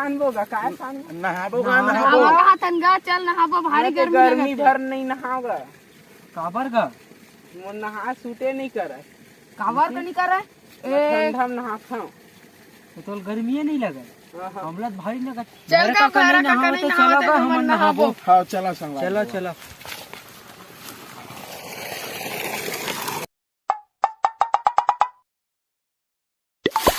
छानबो गा काय छान नहाबो नहाबो तनगा चल नहाबो भारी गर्मी भर नहीं नहाओगा काबर का वो नहा सूटे नहीं करे काबर का नहीं कर ठंडा में नहा खाओ तो गर्मी नहीं लगे हमला भारी लगा चल का भारा का नहीं नहावो हम नहाबो हाँ चला संग चलो चलो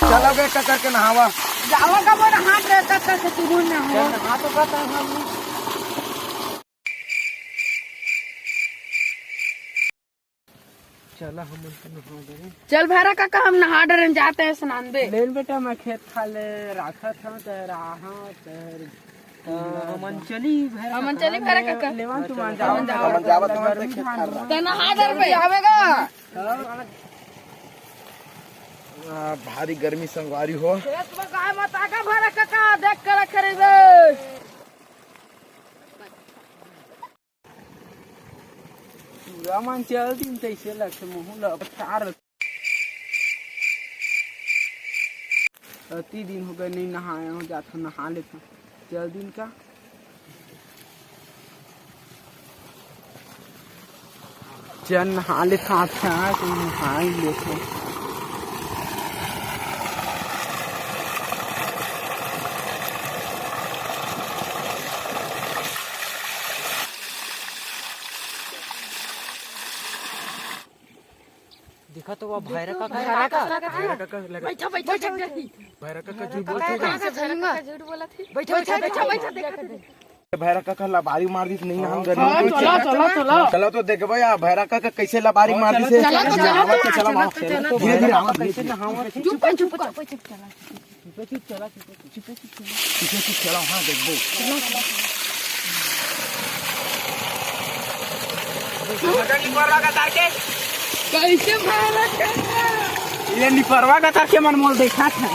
चलो बे ककर के नहावा जावा का बोल हाथ रे तक से तू ना हो हां तो कहता है हम चला हम नहा दे चल भारा काका हम नहा डरन जाते हैं स्नान बे लेन बेटा मैं खेत खाले राखा था तर रहा तर हमन चली भारा काका लेवन तुम जाओ जावा तो खेत खा रहा तो नहा डर पे आवेगा भारी गर्मी संगवारी हो खेत में गाय मत आका भारा काका देख कर खरीदे मन चल दिन कैसे लगते मुँह लचार अति दिन हो गए नहीं नहाया हूँ जाता नहा लेता चल दिन का चल नहा लेता अच्छा तो नहा ही लेता देखा तो वो भैरा का बैठो बैठो भैरा का झूठ बोला थी बैठो भैरा का लबारी मार दी नहीं हम गर्मी चलो तो देख भैया भैरा का कैसे लबारी मार दी से चला धीरे धीरे आवाज कैसे नहावा चुप चुप चला चला हाँ देखो कैसे भारा ये निपरवा का तार के मन मोल देखा था